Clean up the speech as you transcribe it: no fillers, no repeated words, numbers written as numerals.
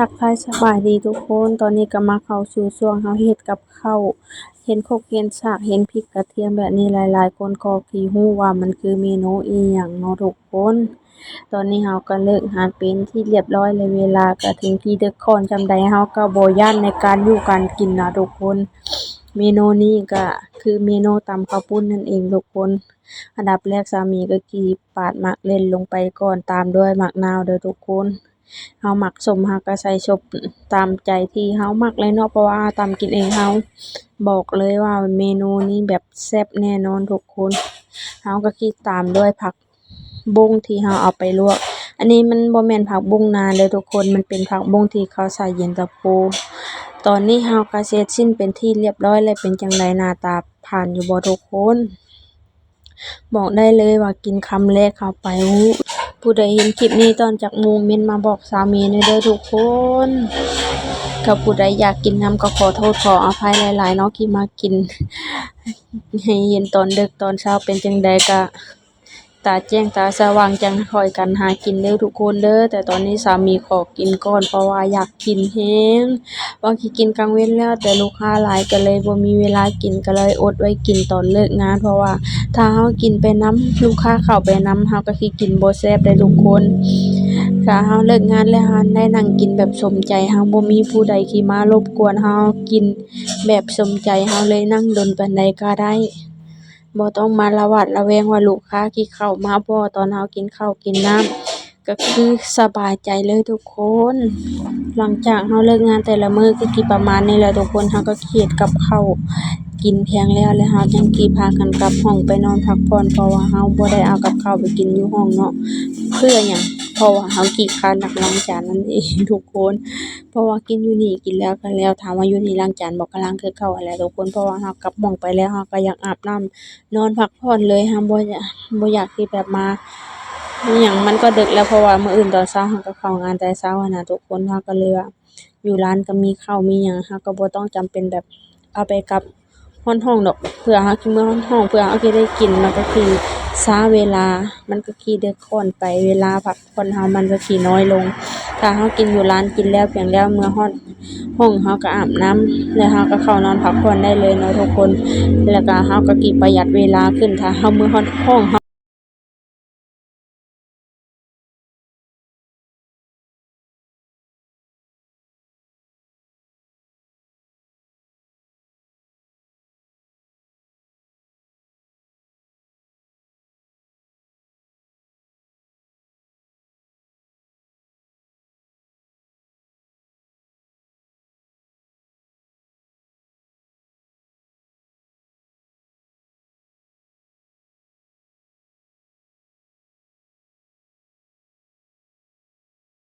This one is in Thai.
ทักทายสบายดีทุกคนตอนนี้ก็มาเข้าสู่ช่วงเฮาเฮ็ดกับข้าวเห็นครกเห็นฉากเห็นพริกกระเทียมแบบนี้หลายๆคนก็สิฮู้ว่ามันคือเมนูอิหยังเนาะทุกคนตอนนี้เฮาก็เลิกงานเป็นที่เรียบร้อยแล้วเวลาก็ถึงที่ดึกค่อนจำใดเฮาก็บ่ย้านในการอยู่การกินนะทุกคนเมนูนี้ก็คือเมนูตำข้าวปุ้นนั่นเองทุกคนอันดับแรกสามีก็กรีดปาดหมากเล่นลงไปก่อนตามด้วยหมากนาวเด้อทุกคนเฮามักส้มเฮาก็ใส่ส้มตามใจที่เฮามักเลยเนาะเพราะว่าตำกินเองเฮาบอกเลยว่าเมนูนี้แบบแซ่บแน่นอนทุกคนเฮาก็กรีดตามด้วยผักบุ้งที่เฮาเอาไปลวกอันนี้มันบ่แม่นผักบุ้งนาเด้อทุกคนมันเป็นผักบุ้งที่เขาใส่เย็นตาโฟตอนนี้เฮาก็เสร็จสิ้นเป็นที่เรียบร้อยแล้วเป็นจั่งใดหน้าตาผ่านอยู่บ่ทุกคนบอกได้เลยว่ากินคำแรกเข้าไปผู้ใดเห็นคลิปนี้ตอนจากหมู่เม้นต์มาบอกสามีหน่อยเด้อทุกคนถ้าผู้ใดอยากกินนำก็ขอโทษขออภัยหลายๆเนาะที่มากินให้เห็นตอนดึกตอนเช้าเป็นจั่งใดก็ตาแจ้งตาสว่างจังค่อยกันหากินเด้อทุกคนเด้อแต่ตอนนี้สามีขอกินก่อนเพราะว่าอยากกินแรงว่าสิกินกลางเว้นแล้วแต่ลูกค้าหลายก็เลยบ่มีเวลากินก็เลยอดไว้กินตอนเลิกงานเพราะว่าถ้าเฮากินไปนำลูกค้าเข้าไปนำเฮาก็สิกินบ่แซ่บเด้อทุกคนถ้าเฮาเลิกงานแล้วเฮาได้นั่งกินแบบสมใจเฮาบ่มีผู้ใดที่มารบกวนเฮากินแบบสมใจเฮาเลยนั่งดนปานใดก็ได้บ่ต้องมาระหวาดระแวงว่าลูกค้าสิเข้ามาบ่ตอนเฮากินข้าวกินน้ำก็คือสบายใจเลยทุกคนหลังจากเฮาเลิกงานแต่ละมื้อก็สิประมาณนี้แหละทุกคนเฮาก็เฮ็ดกับข้าวกินเพียงแล้วเฮาจังสิพากันกลับห้องไปนอนพักผ่อนเพราะว่าเฮาบ่ได้เอากับข้าวไปกินอยู่ห้องเนาะเพื่อหยังเพราะว่าเฮาขี้คร้านล้างจานนั่นเองทุกคนเพราะว่ากินอยู่นี่กินแล้วก็แล้วถามว่าอยู่นี่ล้างจานบ่ก็ล้างคือเก่าหั้นแหละทุกคนเพราะว่าเฮากลับห้องไปแล้วเฮาก็อยากอาบน้ำนอนพักผ่อนเลยเฮาบ่อยากที่แบบมาอิหยังมันก็ดึกแล้วเพราะว่ามื้ออื่นตอนเช้าเฮาก็เข้างานแต่เช้าหั้นน่ะทุกคนเฮาก็เลยว่าอยู่ร้านก็มีข้าวมีหยังเฮาก็บ่ต้องจำเป็นแบบเอาไปกลับฮอดห้องดอกเพื่อเฮาสิมื้อฮอดห้องเพื่อเฮาสิได้กินมันก็คือช้าเวลามันก็สิดึกค่อนไปเวลาพักผ่อนเฮามันก็สิน้อยลงถ้าเฮากินอยู่ร้านกินแล้วเพียงแล้วเมื่อฮอดห้องเฮาก็อาบน้ำแล้วเฮาก็เข้านอนพักผ่อนได้เลยเนาะทุกคนแล้วก็เฮาก็สิประหยัดเวลาขึ้นถ้าเฮามื้อฮอดห้อง